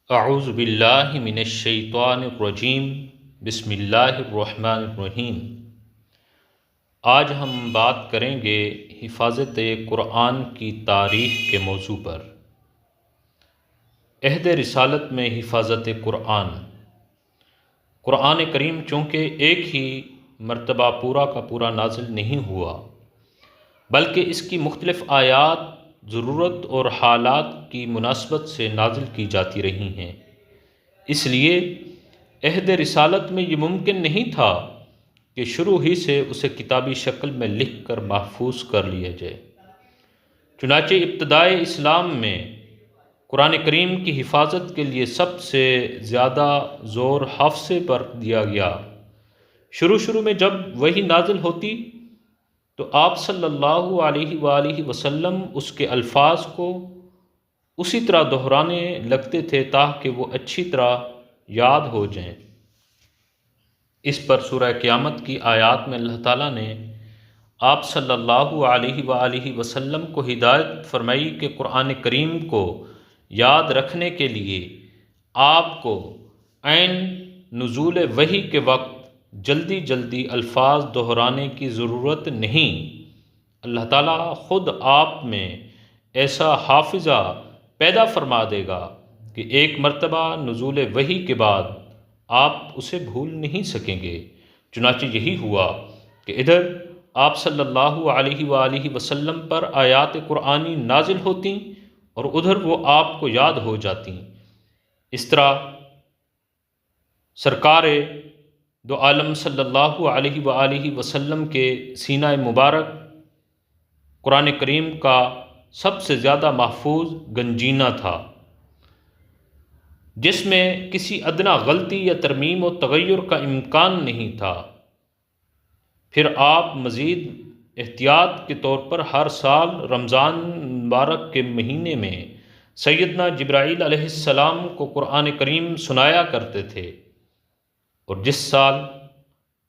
اعوذ باللہ من الشیطان الرجیم بسم اللہ الرحمن الرحیم۔ آج ہم بات کریں گے حفاظت قرآن کی تاریخ کے موضوع پر۔ عہد رسالت میں حفاظت قرآن۔ قرآن کریم چونکہ ایک ہی مرتبہ پورا کا پورا نازل نہیں ہوا، بلکہ اس کی مختلف آیات ضرورت اور حالات کی مناسبت سے نازل کی جاتی رہی ہیں، اس لیے عہد رسالت میں یہ ممکن نہیں تھا کہ شروع ہی سے اسے کتابی شکل میں لکھ کر محفوظ کر لیا جائے۔ چنانچہ ابتدائے اسلام میں قرآن کریم کی حفاظت کے لیے سب سے زیادہ زور حافظے پر دیا گیا۔ شروع میں جب وحی نازل ہوتی تو آپ صلی اللہ علیہ وآلہ وسلم اس کے الفاظ کو اسی طرح دہرانے لگتے تھے تاکہ وہ اچھی طرح یاد ہو جائیں۔ اس پر سورہ قیامت کی آیات میں اللہ تعالیٰ نے آپ صلی اللہ علیہ وآلہ وسلم کو ہدایت فرمائی کہ قرآن کریم کو یاد رکھنے کے لیے آپ کو عین نزول وحی کے وقت جلدی الفاظ دہرانے کی ضرورت نہیں۔ اللہ تعالیٰ خود آپ میں ایسا حافظہ پیدا فرما دے گا کہ ایک مرتبہ نزول وحی کے بعد آپ اسے بھول نہیں سکیں گے۔ چنانچہ یہی ہوا کہ ادھر آپ صلی اللہ علیہ وآلہ وسلم پر آیات قرآنی نازل ہوتیں اور ادھر وہ آپ کو یاد ہو جاتیں۔ اس طرح سرکار دو عالم صلی اللہ علیہ وآلہ وسلم کے سینہ مبارک قرآن کریم کا سب سے زیادہ محفوظ گنجینہ تھا، جس میں کسی ادنیٰ غلطی یا ترمیم و تغیر کا امکان نہیں تھا۔ پھر آپ مزید احتیاط کے طور پر ہر سال رمضان مبارک کے مہینے میں سیدنا جبرائیل علیہ السلام کو قرآن کریم سنایا کرتے تھے، اور جس سال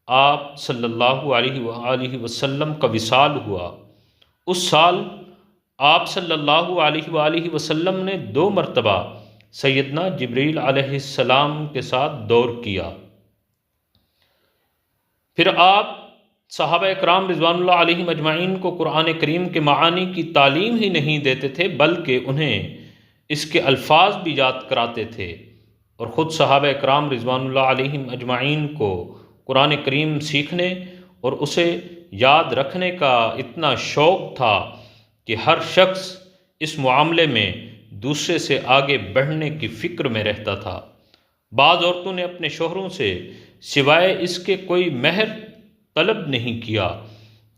آپ صلی اللہ علیہ وآلہ وسلم کا وصال ہوا، اس سال آپ صلی اللہ علیہ وآلہ وسلم نے 2 مرتبہ سیدنا جبرائیل علیہ السلام کے ساتھ دور کیا۔ پھر آپ صحابہ اکرام رضوان اللہ علیہم اجمعین کو قرآن کریم کے معانی کی تعلیم ہی نہیں دیتے تھے، بلکہ انہیں اس کے الفاظ بھی یاد کراتے تھے، اور خود صحابہ اکرام رضوان اللہ علیہم اجمعین کو قرآن کریم سیکھنے اور اسے یاد رکھنے کا اتنا شوق تھا کہ ہر شخص اس معاملے میں دوسرے سے آگے بڑھنے کی فکر میں رہتا تھا۔ بعض عورتوں نے اپنے شوہروں سے سوائے اس کے کوئی مہر طلب نہیں کیا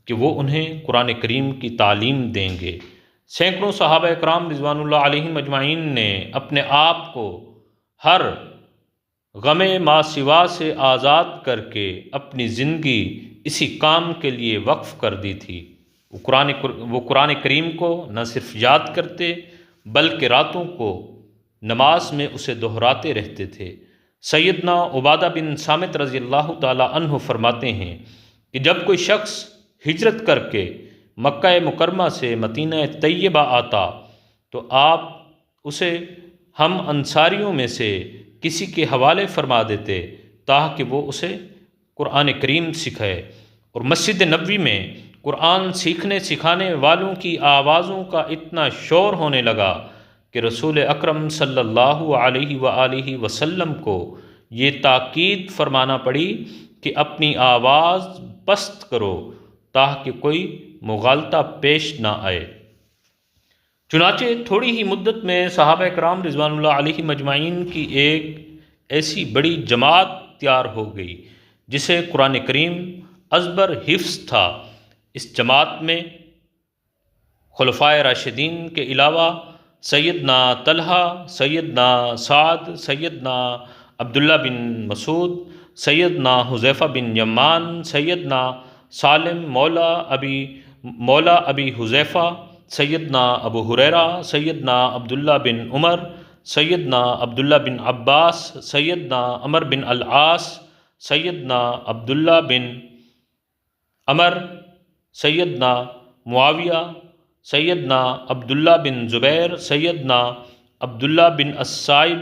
کہ وہ انہیں قرآن کریم کی تعلیم دیں گے۔ سینکڑوں صحابہ اکرام رضوان اللہ علیہم اجمعین نے اپنے آپ کو ہر غم ما سوا سے آزاد کر کے اپنی زندگی اسی کام کے لیے وقف کر دی تھی۔ وہ قرآن کریم کو نہ صرف یاد کرتے بلکہ راتوں کو نماز میں اسے دہراتے رہتے تھے۔ سیدنا عبادہ بن صامت رضی اللہ تعالی عنہ فرماتے ہیں کہ جب کوئی شخص ہجرت کر کے مکہ مکرمہ سے مدینہ طیبہ آتا تو آپ اسے ہم انصاریوں میں سے کسی کے حوالے فرما دیتے تاکہ وہ اسے قرآن کریم سکھائے، اور مسجد نبوی میں قرآن سیکھنے سکھانے والوں کی آوازوں کا اتنا شور ہونے لگا کہ رسول اکرم صلی اللہ علیہ وآلہ وسلم کو یہ تاکید فرمانا پڑی کہ اپنی آواز پست کرو تاکہ کوئی مغالطہ پیش نہ آئے۔ چنانچہ تھوڑی ہی مدت میں صحابہ کرام رضوان اللہ علیہ مجمعین کی ایک ایسی بڑی جماعت تیار ہو گئی جسے قرآن کریم ازبر حفظ تھا۔ اس جماعت میں خلفائے راشدین کے علاوہ سیدنا طلحہ، سیدنا سعد، سیدنا عبداللہ بن مسعود، سیدنا حذیفہ بن یمان، سیدنا سالم مولا ابی حذیفہ، سیدنا ابو ہریرہ، سیدنا عبداللہ بن عمر، سیدنا عبداللہ بن عباس، سیدنا عمر بن العاص، سیدنا عبداللہ بن عمر، سیدنا معاویہ، سیدنا عبداللہ بن زبیر، سیدنا عبداللہ بن السائب،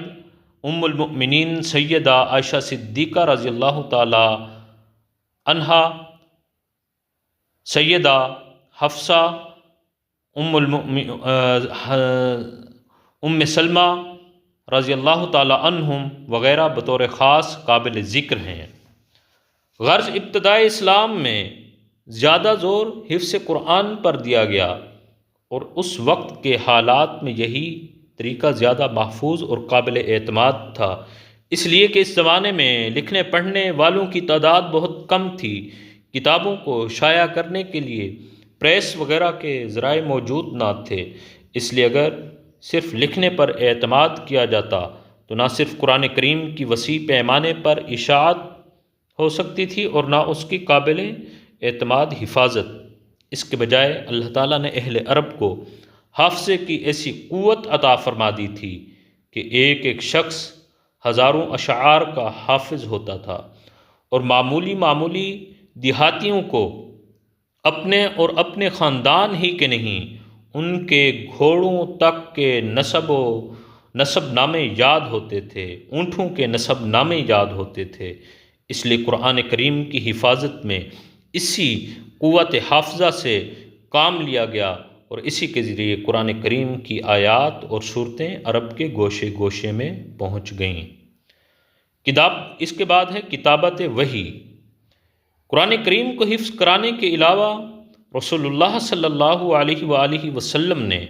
ام المؤمنین سیدہ عائشہ صدیقہ رضی اللہ تعالی عنہا، سیدہ حفصہ، ام سلمہ رضی اللہ تعالی عنہم وغیرہ بطور خاص قابل ذکر ہیں۔ غرض ابتدائی اسلام میں زیادہ زور حفظ قرآن پر دیا گیا، اور اس وقت کے حالات میں یہی طریقہ زیادہ محفوظ اور قابل اعتماد تھا، اس لیے کہ اس زمانے میں لکھنے پڑھنے والوں کی تعداد بہت کم تھی۔ کتابوں کو شائع کرنے کے لیے پریس وغیرہ کے ذرائع موجود نہ تھے، اس لیے اگر صرف لکھنے پر اعتماد کیا جاتا تو نہ صرف قرآن کریم کی وسیع پیمانے پر اشاعت ہو سکتی تھی اور نہ اس کی قابل اعتماد حفاظت۔ اس کے بجائے اللہ تعالیٰ نے اہل عرب کو حافظے کی ایسی قوت عطا فرما دی تھی کہ ایک ایک شخص ہزاروں اشعار کا حافظ ہوتا تھا، اور معمولی دیہاتیوں کو اپنے اور اپنے خاندان ہی کے نہیں، ان کے گھوڑوں تک کے نسب نامے یاد ہوتے تھے، اونٹوں کے نسب نامے یاد ہوتے تھے۔ اس لیے قرآن کریم کی حفاظت میں اسی قوت حافظہ سے کام لیا گیا، اور اسی کے ذریعے قرآن کریم کی آیات اور صورتیں عرب کے گوشے گوشے میں پہنچ گئیں۔ اس کے بعد ہے کتابت وحی۔ قرآن کریم کو حفظ کرانے کے علاوہ رسول اللہ صلی اللہ علیہ وآلہ وسلم نے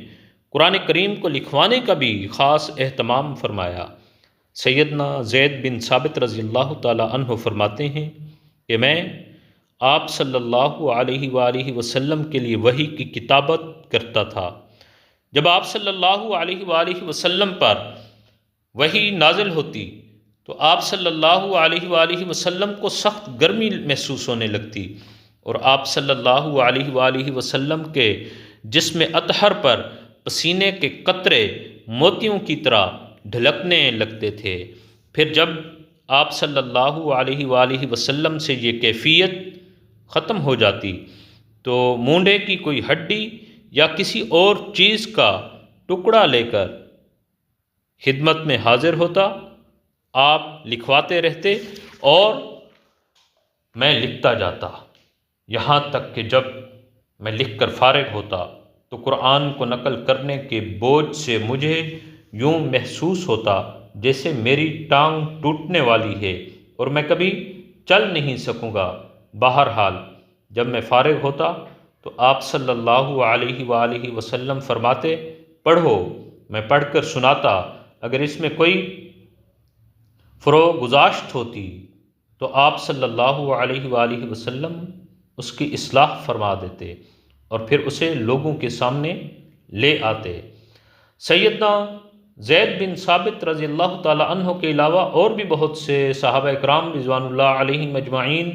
قرآن کریم کو لکھوانے کا بھی خاص اہتمام فرمایا۔ سیدنا زید بن ثابت رضی اللہ تعالی عنہ فرماتے ہیں کہ میں آپ صلی اللہ علیہ وآلہ وسلم کے لیے وحی کی کتابت کرتا تھا۔ جب آپ صلی اللہ علیہ وآلہ وسلم پر وحی نازل ہوتی تو آپ صلی اللہ علیہ وآلہ وسلم کو سخت گرمی محسوس ہونے لگتی، اور آپ صلی اللہ علیہ وآلہ وسلم کے جسم اطہر پر پسینے کے قطرے موتیوں کی طرح ڈھلکنے لگتے تھے۔ پھر جب آپ صلی اللہ علیہ وآلہ وسلم سے یہ کیفیت ختم ہو جاتی تو مونڈے کی کوئی ہڈی یا کسی اور چیز کا ٹکڑا لے کر خدمت میں حاضر ہوتا، آپ لکھواتے رہتے اور میں لکھتا جاتا، یہاں تک کہ جب میں لکھ کر فارغ ہوتا تو قرآن کو نقل کرنے کے بوجھ سے مجھے یوں محسوس ہوتا جیسے میری ٹانگ ٹوٹنے والی ہے اور میں کبھی چل نہیں سکوں گا۔ بہرحال جب میں فارغ ہوتا تو آپ صلی اللہ علیہ وآلہ وسلم فرماتے، پڑھو، میں پڑھ کر سناتا، اگر اس میں کوئی فروغ گزاشت ہوتی تو آپ صلی اللہ علیہ وآلہ وسلم اس کی اصلاح فرما دیتے اور پھر اسے لوگوں کے سامنے لے آتے۔ سیدنا زید بن ثابت رضی اللہ تعالی عنہ کے علاوہ اور بھی بہت سے صحابہ اکرام رضوان اللہ علیہم اجمعین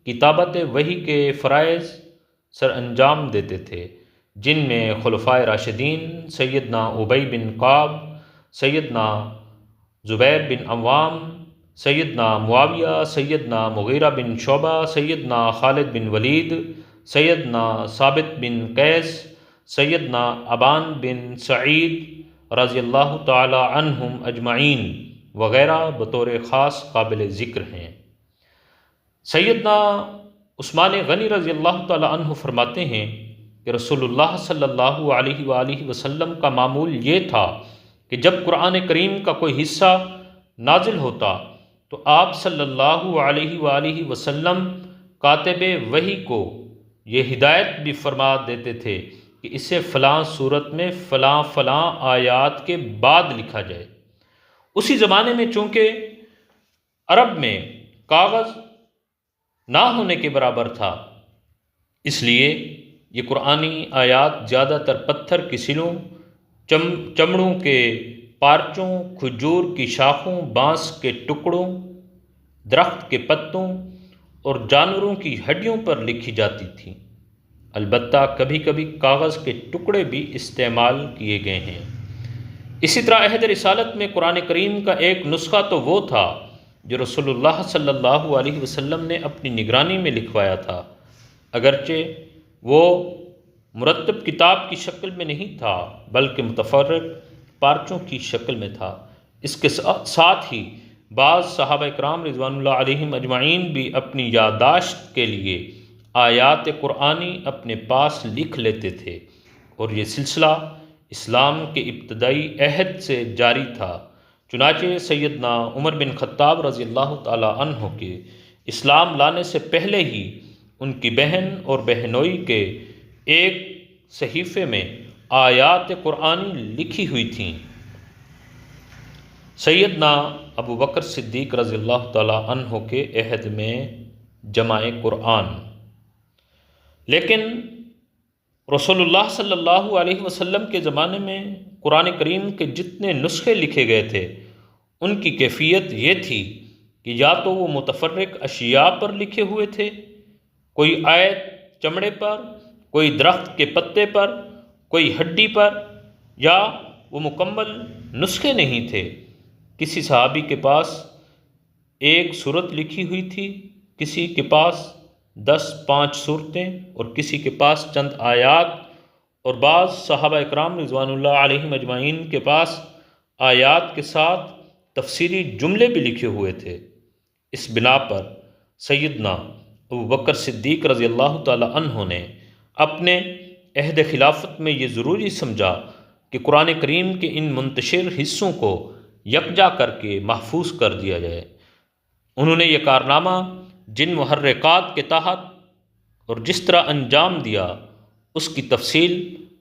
کتابت وحی کے فرائض سر انجام دیتے تھے، جن میں خلفائے راشدین سیدنا ابی بن کعب، سیدنا زبیر بن عوام، سیدنا معاویہ، سیدنا مغیرہ بن شعبہ، سیدنا خالد بن ولید، سیدنا ثابت بن قیس، سیدنا ابان بن سعید رضی اللہ تعالی عنہم اجمعین وغیرہ بطور خاص قابل ذکر ہیں۔ سیدنا عثمان غنی رضی اللہ تعالی عنہ فرماتے ہیں کہ رسول اللہ صلی اللہ علیہ وآلہ وسلم کا معمول یہ تھا کہ جب قرآن کریم کا کوئی حصہ نازل ہوتا تو آپ صلی اللہ علیہ وآلہ وسلم کاتب وحی کو یہ ہدایت بھی فرما دیتے تھے کہ اسے فلاں صورت میں فلاں فلاں آیات کے بعد لکھا جائے۔ اسی زمانے میں چونکہ عرب میں کاغذ نہ ہونے کے برابر تھا، اس لیے یہ قرآنی آیات زیادہ تر پتھر کی سلوں، چمڑوں کے پارچوں، کھجور کی شاخوں، بانس کے ٹکڑوں، درخت کے پتوں اور جانوروں کی ہڈیوں پر لکھی جاتی تھیں۔ البتہ کبھی کبھی کاغذ کے ٹکڑے بھی استعمال کیے گئے ہیں۔ اسی طرح عہد رسالت میں قرآن کریم کا ایک نسخہ تو وہ تھا جو رسول اللہ صلی اللہ علیہ وسلم نے اپنی نگرانی میں لکھوایا تھا، اگرچہ وہ مرتب کتاب کی شکل میں نہیں تھا بلکہ متفرق پارچوں کی شکل میں تھا۔ اس کے ساتھ ہی بعض صحابہ کرام رضوان اللہ علیہم اجمعین بھی اپنی یادداشت کے لیے آیات قرآنی اپنے پاس لکھ لیتے تھے، اور یہ سلسلہ اسلام کے ابتدائی عہد سے جاری تھا۔ چنانچہ سیدنا عمر بن خطاب رضی اللہ تعالی عنہ کے اسلام لانے سے پہلے ہی ان کی بہن اور بہنوئی کے ایک صحیفے میں آیات قرآنی لکھی ہوئی تھیں۔ سیدنا ابو بکر صدیق رضی اللہ تعالی عنہ کے عہد میں جمع قرآن، لیکن رسول اللہ صلی اللہ علیہ وسلم کے زمانے میں قرآن کریم کے جتنے نسخے لکھے گئے تھے ان کی کیفیت یہ تھی کہ یا تو وہ متفرق اشیاء پر لکھے ہوئے تھے، کوئی آیت چمڑے پر، کوئی درخت کے پتے پر، کوئی ہڈی پر، یا وہ مکمل نسخے نہیں تھے۔ کسی صحابی کے پاس ایک سورت لکھی ہوئی تھی، کسی کے پاس 5 سورتیں، اور کسی کے پاس چند آیات، اور بعض صحابہ اکرام رضوان اللہ علیہم اجمعین کے پاس آیات کے ساتھ تفسیری جملے بھی لکھے ہوئے تھے۔ اس بنا پر سیدنا ابو بکر صدیق رضی اللہ تعالی عنہ نے اپنے عہد خلافت میں یہ ضروری سمجھا کہ قرآن کریم کے ان منتشر حصوں کو یکجا کر کے محفوظ کر دیا جائے۔ انہوں نے یہ کارنامہ جن محرکات کے تحت اور جس طرح انجام دیا اس کی تفصیل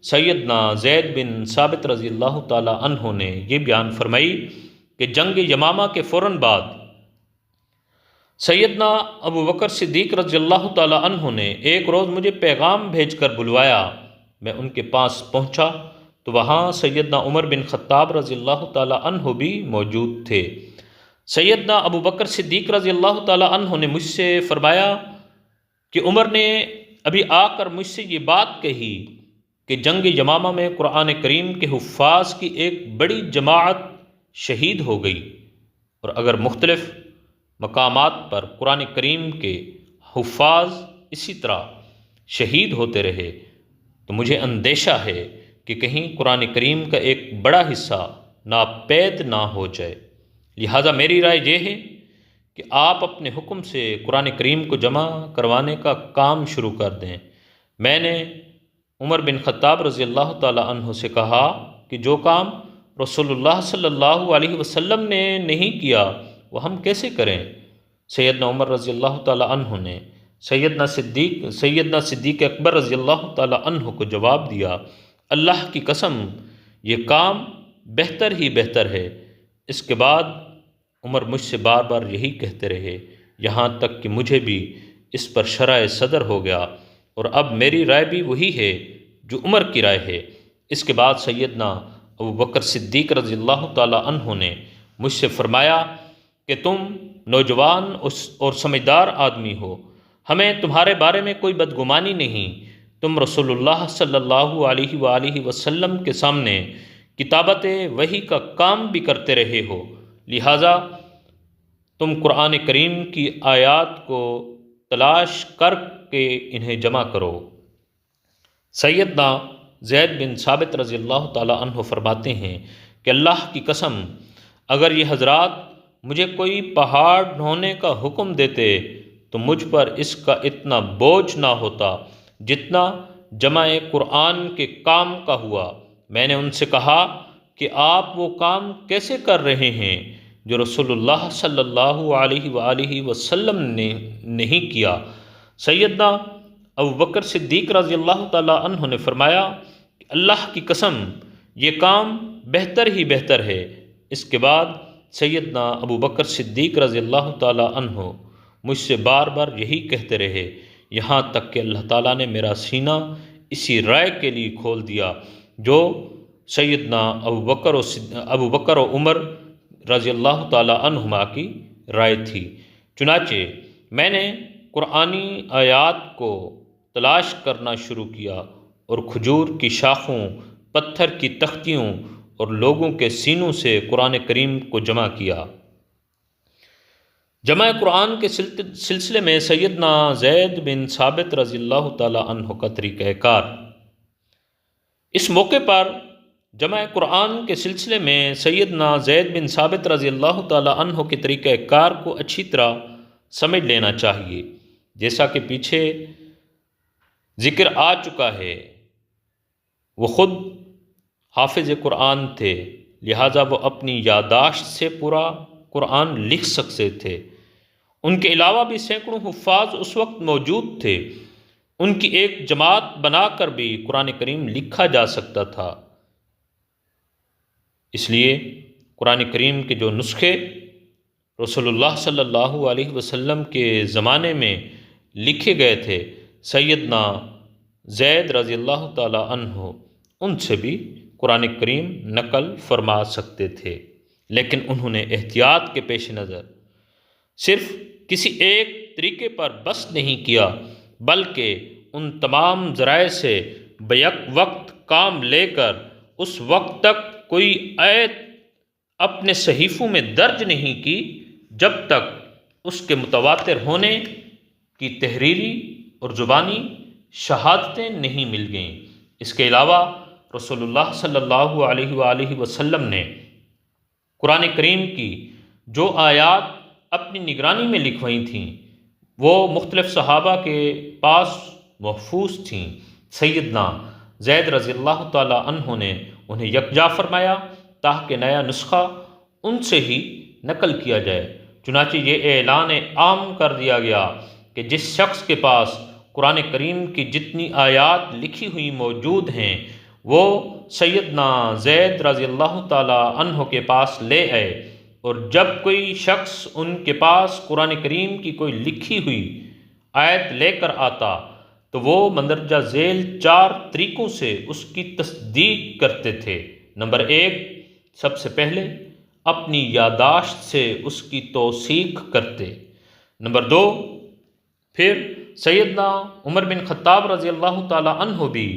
سیدنا زید بن ثابت رضی اللہ تعالی عنہ نے یہ بیان فرمائی کہ جنگ یمامہ کے فوراً بعد سیدنا ابو بکر صدیق رضی اللہ تعالی عنہ نے ایک روز مجھے پیغام بھیج کر بلوایا۔ میں ان کے پاس پہنچا تو وہاں سیدنا عمر بن خطاب رضی اللہ تعالی عنہ بھی موجود تھے۔ سیدنا ابو بکر صدیق رضی اللہ تعالی عنہ نے مجھ سے فرمایا کہ عمر نے ابھی آ کر مجھ سے یہ بات کہی کہ جنگ یمامہ میں قرآن کریم کے حفاظ کی ایک بڑی جماعت شہید ہو گئی، اور اگر مختلف مقامات پر قرآن کریم کے حفاظ اسی طرح شہید ہوتے رہے تو مجھے اندیشہ ہے کہ کہیں قرآن کریم کا ایک بڑا حصہ ناپید نہ ہو جائے، لہٰذا میری رائے یہ ہے کہ آپ اپنے حکم سے قرآن کریم کو جمع کروانے کا کام شروع کر دیں۔ میں نے عمر بن خطاب رضی اللہ تعالی عنہ سے کہا کہ جو کام رسول اللہ صلی اللہ علیہ وسلم نے نہیں کیا وہ ہم کیسے کریں؟ سیدنا عمر رضی اللہ تعالی عنہ نے سیدنا صدیق اکبر رضی اللہ تعالی عنہ کو جواب دیا، اللہ کی قسم یہ کام بہتر ہی بہتر ہے۔ اس کے بعد عمر مجھ سے بار بار یہی کہتے رہے، یہاں تک کہ مجھے بھی اس پر شرح صدر ہو گیا، اور اب میری رائے بھی وہی ہے جو عمر کی رائے ہے۔ اس کے بعد سیدنا ابو بکر صدیق رضی اللہ تعالی عنہ نے مجھ سے فرمایا کہ تم نوجوان اور سمجھدار آدمی ہو، ہمیں تمہارے بارے میں کوئی بدگمانی نہیں، تم رسول اللہ صلی اللہ علیہ وآلہ وسلم کے سامنے کتابت وحی کا کام بھی کرتے رہے ہو، لہٰذا تم قرآن کریم کی آیات کو تلاش کر کے انہیں جمع کرو۔ سیدنا زید بن ثابت رضی اللہ تعالی عنہ فرماتے ہیں کہ اللہ کی قسم اگر یہ حضرات مجھے کوئی پہاڑ ڈھونے کا حکم دیتے تو مجھ پر اس کا اتنا بوجھ نہ ہوتا جتنا جمع قرآن کے کام کا ہوا۔ میں نے ان سے کہا کہ آپ وہ کام کیسے کر رہے ہیں جو رسول اللہ صلی اللہ علیہ وآلہ وسلم نے نہیں کیا؟ سیدنا ابو بکر صدیق رضی اللہ تعالی عنہ نے فرمایا کہ اللہ کی قسم یہ کام بہتر ہی بہتر ہے۔ اس کے بعد سیدنا ابو بکر صدیق رضی اللہ تعالی عنہ مجھ سے بار بار یہی کہتے رہے، یہاں تک کہ اللہ تعالیٰ نے میرا سینہ اسی رائے کے لیے کھول دیا جو سیدنا ابو بکر و عمر رضی اللہ تعالی عنہما کی رائے تھی۔ چنانچہ میں نے قرآنی آیات کو تلاش کرنا شروع کیا اور کھجور کی شاخوں، پتھر کی تختیوں اور لوگوں کے سینوں سے قرآن کریم کو جمع کیا۔ جمع قرآن کے سلسلے میں سیدنا زید بن ثابت رضی اللہ تعالی عنہ کا طریقہ کار۔ اس موقع پر جمع قرآن کے سلسلے میں سیدنا زید بن ثابت رضی اللہ تعالیٰ عنہ کے طریقہ کار کو اچھی طرح سمجھ لینا چاہیے۔ جیسا کہ پیچھے ذکر آ چکا ہے، وہ خود حافظ قرآن تھے، لہٰذا وہ اپنی یادداشت سے پورا قرآن لکھ سکتے تھے۔ ان کے علاوہ بھی سینکڑوں حفاظ اس وقت موجود تھے، ان کی ایک جماعت بنا کر بھی قرآن کریم لکھا جا سکتا تھا۔ اس لیے قرآن کریم کے جو نسخے رسول اللہ صلی اللہ علیہ وسلم کے زمانے میں لکھے گئے تھے، سیدنا زید رضی اللہ تعالیٰ عنہ ان سے بھی قرآن کریم نقل فرما سکتے تھے، لیکن انہوں نے احتیاط کے پیش نظر صرف کسی ایک طریقے پر بس نہیں کیا، بلکہ ان تمام ذرائع سے بیک وقت کام لے کر اس وقت تک کوئی آیت اپنے صحیفوں میں درج نہیں کی جب تک اس کے متواتر ہونے کی تحریری اور زبانی شہادتیں نہیں مل گئیں۔ اس کے علاوہ رسول اللہ صلی اللہ علیہ وآلہ وسلم نے قرآن کریم کی جو آیات اپنی نگرانی میں لکھوائی تھیں وہ مختلف صحابہ کے پاس محفوظ تھیں۔ سیدنا زید رضی اللہ تعالیٰ عنہ نے انہیں یکجا فرمایا تاکہ نیا نسخہ ان سے ہی نقل کیا جائے۔ چنانچہ یہ اعلان عام کر دیا گیا کہ جس شخص کے پاس قرآن کریم کی جتنی آیات لکھی ہوئی موجود ہیں وہ سیدنا زید رضی اللہ تعالیٰ عنہ کے پاس لے آئے، اور جب کوئی شخص ان کے پاس قرآن کریم کی کوئی لکھی ہوئی آیت لے کر آتا تو وہ مندرجہ ذیل 4 طریقوں سے اس کی تصدیق کرتے تھے۔ نمبر 1، سب سے پہلے اپنی یادداشت سے اس کی توثیق کرتے۔ نمبر 2، پھر سیدنا عمر بن خطاب رضی اللہ تعالیٰ عنہ بھی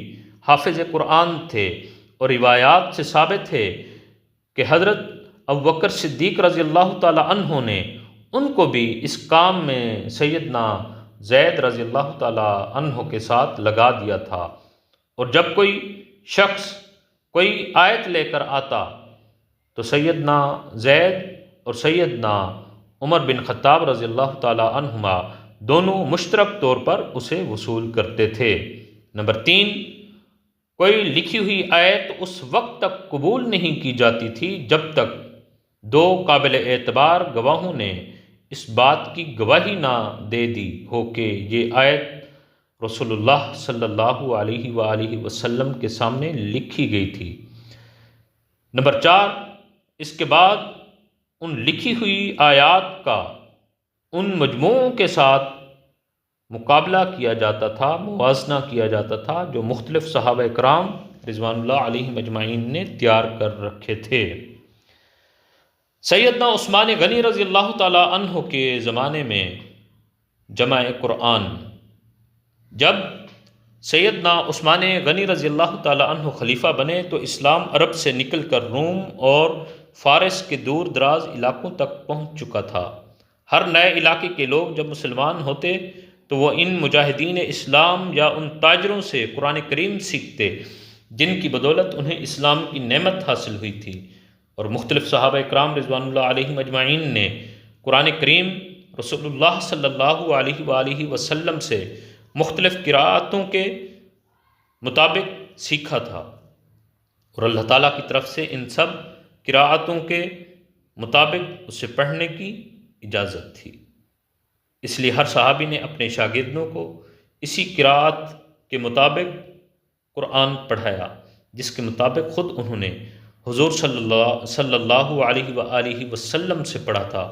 حافظ قرآن تھے، اور روایات سے ثابت ہے کہ حضرت ابوبکر صدیق رضی اللہ تعالیٰ عنہ نے ان کو بھی اس کام میں سیدنا زید رضی اللہ تعالیٰ عنہ کے ساتھ لگا دیا تھا، اور جب کوئی شخص کوئی آیت لے کر آتا تو سیدنا زید اور سیدنا عمر بن خطاب رضی اللہ تعالیٰ عنہما دونوں مشترک طور پر اسے وصول کرتے تھے۔ نمبر 3، کوئی لکھی ہوئی آیت اس وقت تک قبول نہیں کی جاتی تھی جب تک 2 قابل اعتبار گواہوں نے اس بات کی گواہی نہ دے دی ہو کہ یہ آیت رسول اللہ صلی اللہ علیہ وآلہ وسلم کے سامنے لکھی گئی تھی۔ نمبر 4، اس کے بعد ان لکھی ہوئی آیات کا ان مجموعوں کے ساتھ مقابلہ کیا جاتا تھا، موازنہ کیا جاتا تھا جو مختلف صحابہ کرام رضوان اللہ علیہم اجمعین نے تیار کر رکھے تھے۔ سیدنا عثمان غنی رضی اللہ تعالیٰ عنہ کے زمانے میں جمع قرآن، جب سیدنا عثمان غنی رضی اللہ تعالیٰ عنہ خلیفہ بنے تو اسلام عرب سے نکل کر روم اور فارس کے دور دراز علاقوں تک پہنچ چکا تھا۔ ہر نئے علاقے کے لوگ جب مسلمان ہوتے تو وہ ان مجاہدین اسلام یا ان تاجروں سے قرآن کریم سیکھتے جن کی بدولت انہیں اسلام کی نعمت حاصل ہوئی تھی، اور مختلف صحابہ کرام رضوان اللہ علیہم اجمعین نے قرآن کریم رسول اللہ صلی اللہ علیہ وآلہ وسلم سے مختلف قراءتوں کے مطابق سیکھا تھا، اور اللہ تعالیٰ کی طرف سے ان سب قراءتوں کے مطابق اسے پڑھنے کی اجازت تھی۔ اس لیے ہر صحابی نے اپنے شاگردوں کو اسی قراءت کے مطابق قرآن پڑھایا جس کے مطابق خود انہوں نے حضور صلی اللہ علیہ وآلہ وسلم سے پڑھا تھا۔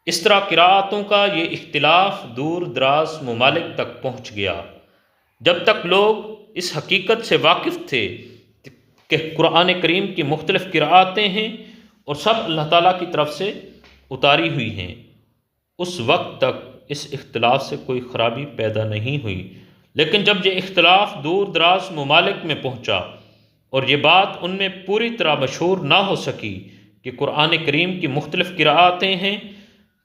اس طرح قراءتوں کا یہ اختلاف دور دراز ممالک تک پہنچ گیا۔ جب تک لوگ اس حقیقت سے واقف تھے کہ قرآن کریم کی مختلف قراءتیں ہیں اور سب اللہ تعالیٰ کی طرف سے اتاری ہوئی ہیں، اس وقت تک اس اختلاف سے کوئی خرابی پیدا نہیں ہوئی۔ لیکن جب یہ اختلاف دور دراز ممالک میں پہنچا اور یہ بات ان میں پوری طرح مشہور نہ ہو سکی کہ قرآن کریم کی مختلف قراءتیں ہیں،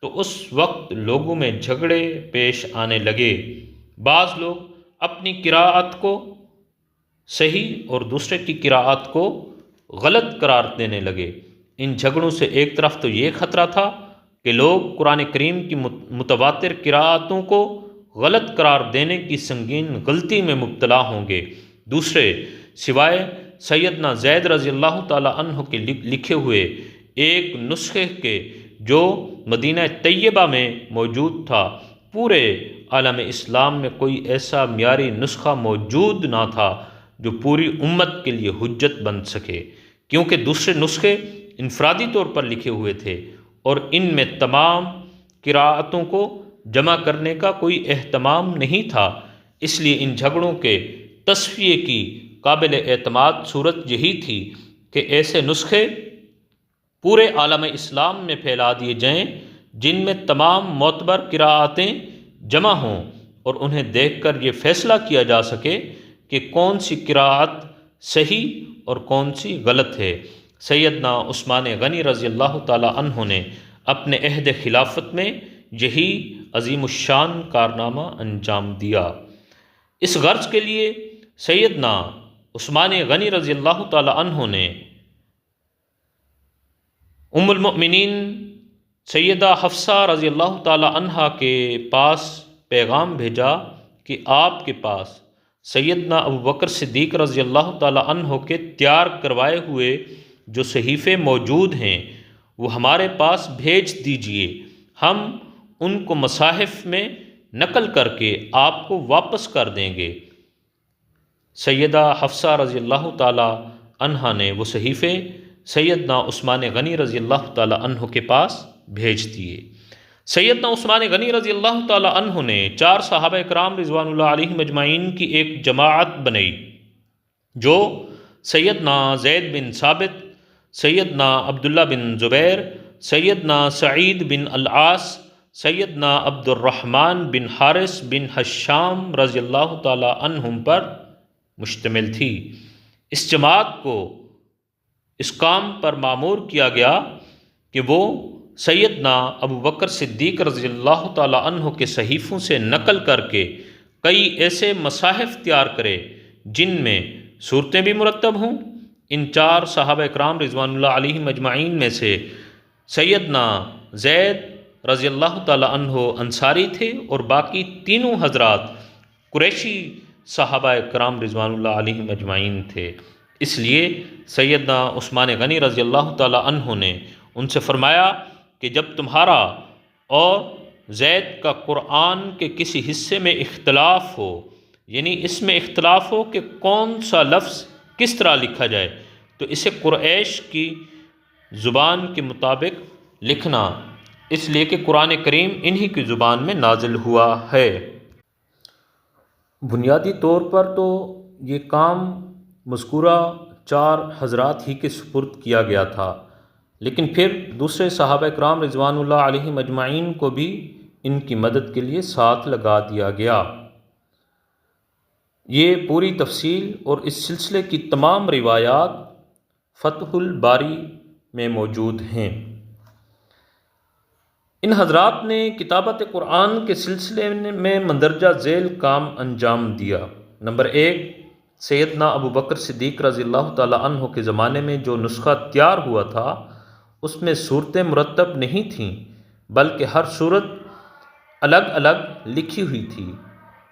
تو اس وقت لوگوں میں جھگڑے پیش آنے لگے۔ بعض لوگ اپنی قراءت کو صحیح اور دوسرے کی قراءت کو غلط قرار دینے لگے۔ ان جھگڑوں سے ایک طرف تو یہ خطرہ تھا کہ لوگ قرآن کریم کی متواتر قراءتوں کو غلط قرار دینے کی سنگین غلطی میں مبتلا ہوں گے، دوسرے سوائے سیدنا زید رضی اللہ تعالی عنہ کے لکھے ہوئے ایک نسخے کے جو مدینہ طیبہ میں موجود تھا، پورے عالم اسلام میں کوئی ایسا معیاری نسخہ موجود نہ تھا جو پوری امت کے لیے حجت بن سکے، کیونکہ دوسرے نسخے انفرادی طور پر لکھے ہوئے تھے اور ان میں تمام قراءتوں کو جمع کرنے کا کوئی اہتمام نہیں تھا۔ اس لیے ان جھگڑوں کے تصفیے کی قابل اعتماد صورت یہی تھی کہ ایسے نسخے پورے عالم اسلام میں پھیلا دیے جائیں جن میں تمام معتبر قراءتیں جمع ہوں اور انہیں دیکھ کر یہ فیصلہ کیا جا سکے کہ کون سی قراءت صحیح اور کون سی غلط ہے۔ سیدنا عثمان غنی رضی اللہ تعالی عنہ نے اپنے عہد خلافت میں یہی عظیم الشان کارنامہ انجام دیا۔ اس غرض کے لیے سیدنا عثمان غنی رضی اللہ تعالی عنہ نے ام المؤمنین سیدہ حفصہ رضی اللہ تعالی عنہا کے پاس پیغام بھیجا کہ آپ کے پاس سیدنا ابوبکر صدیق رضی اللہ تعالی عنہ کے تیار کروائے ہوئے جو صحیفے موجود ہیں وہ ہمارے پاس بھیج دیجئے، ہم ان کو مصاحف میں نقل کر کے آپ کو واپس کر دیں گے۔ سیدہ حفصہ رضی اللہ تعالی عنہا نے وہ صحیفے سیدنا عثمان غنی رضی اللہ تعالی عنہ کے پاس بھیج دیے۔ سیدنا عثمان غنی رضی اللہ تعالی عنہ نے 4 صحابہ کرام رضوان اللہ علیہم اجمعین کی ایک جماعت بنائی جو سیدنا زید بن ثابت، سیدنا عبداللہ بن زبیر، سیدنا سعید بن العاص، سیدنا عبد الرحمن بن حارث بن حشام رضی اللہ تعالی عنہم پر مشتمل تھی۔ اس جماعت کو اس کام پر مامور کیا گیا کہ وہ سیدنا ابوبکر صدیق رضی اللہ تعالی عنہ کے صحیفوں سے نقل کر کے کئی ایسے مصاحف تیار کرے جن میں صورتیں بھی مرتب ہوں۔ ان 4 صحابہ اکرام رضوان اللہ علیہم اجمعین میں سے سیدنا زید رضی اللہ تعالی عنہ انصاری تھے اور باقی تینوں حضرات قریشی صحابہ کرام رضوان اللہ علیہم اجمعین تھے۔ اس لیے سیدنا عثمان غنی رضی اللہ تعالی عنہ نے ان سے فرمایا کہ جب تمہارا اور زید کا قرآن کے کسی حصے میں اختلاف ہو، یعنی اس میں اختلاف ہو کہ کون سا لفظ کس طرح لکھا جائے، تو اسے قریش کی زبان کے مطابق لکھنا، اس لیے کہ قرآن کریم انہی کی زبان میں نازل ہوا ہے۔ بنیادی طور پر تو یہ کام مذکورہ 4 حضرات ہی کے سپرد کیا گیا تھا، لیکن پھر دوسرے صحابہ کرام رضوان اللہ علیہم اجمعین کو بھی ان کی مدد کے لیے ساتھ لگا دیا گیا۔ یہ پوری تفصیل اور اس سلسلے کی تمام روایات فتح الباری میں موجود ہیں۔ ان حضرات نے کتابت قرآن کے سلسلے میں مندرجہ ذیل کام انجام دیا۔ نمبر 1، سیدنا ابوبکر صدیق رضی اللہ تعالی عنہ کے زمانے میں جو نسخہ تیار ہوا تھا اس میں صورتیں مرتب نہیں تھیں، بلکہ ہر صورت الگ الگ لکھی ہوئی تھی۔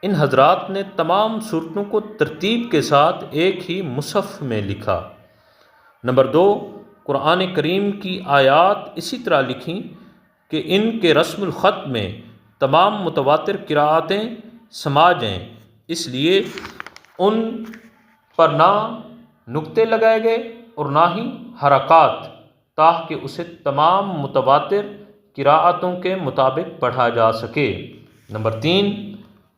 ان حضرات نے تمام صورتوں کو ترتیب کے ساتھ ایک ہی مصحف میں لکھا۔ نمبر 2، قرآن کریم کی آیات اسی طرح لکھیں کہ ان کے رسم الخط میں تمام متواتر قراءتیں سما جائیں، اس لیے ان پر نہ نقطے لگائے گئے اور نہ ہی حرکات، تاکہ اسے تمام متواتر قراءتوں کے مطابق پڑھا جا سکے۔ نمبر 3،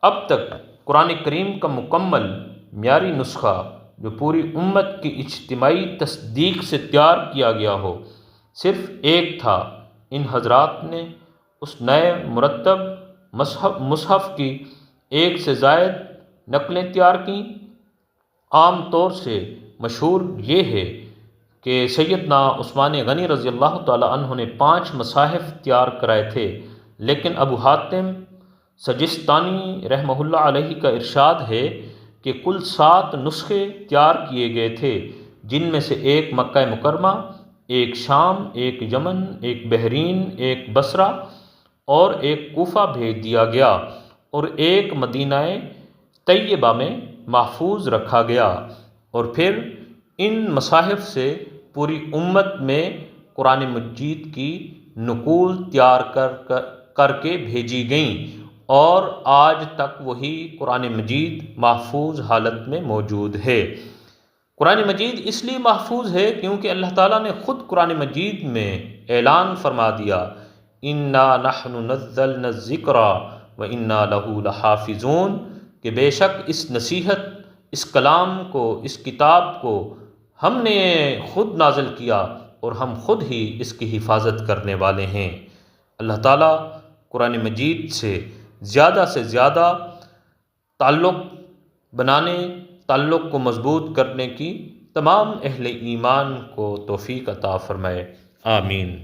اب تک قرآن کریم کا مکمل معیاری نسخہ جو پوری امت کی اجتماعی تصدیق سے تیار کیا گیا ہو صرف ایک تھا۔ ان حضرات نے اس نئے مرتب مصحف کی 1 سے زائد نقلیں تیار کیں۔ عام طور سے مشہور یہ ہے کہ سیدنا عثمان غنی رضی اللہ تعالی عنہ نے 5 مصاحف تیار کرائے تھے، لیکن ابو حاتم سجستانی رحمہ اللہ علیہ کا ارشاد ہے کہ کل 7 نسخے تیار کیے گئے تھے، جن میں سے ایک مکہ مکرمہ، ایک شام، ایک یمن، ایک بحرین، ایک بصرہ اور ایک کوفہ بھیج دیا گیا، اور ایک مدینہ طیبہ میں محفوظ رکھا گیا۔ اور پھر ان مصاحف سے پوری امت میں قرآن مجید کی نقول تیار کر کے بھیجی گئیں، اور آج تک وہی قرآن مجید محفوظ حالت میں موجود ہے۔ قرآن مجید اس لیے محفوظ ہے کیونکہ اللہ تعالیٰ نے خود قرآن مجید میں اعلان فرما دیا، اِنَّا نَحْنُ نَزَّلْنَا الذِّكْرَ وَإِنَّا لَهُ لَحَافِظُونَ، کہ بے شک اس نصیحت، اس کلام کو، اس کتاب کو ہم نے خود نازل کیا اور ہم خود ہی اس کی حفاظت کرنے والے ہیں۔ اللہ تعالیٰ قرآن مجید سے زیادہ تعلق بنانے، تعلق کو مضبوط کرنے کی تمام اہل ایمان کو توفیق عطا فرمائے، آمین۔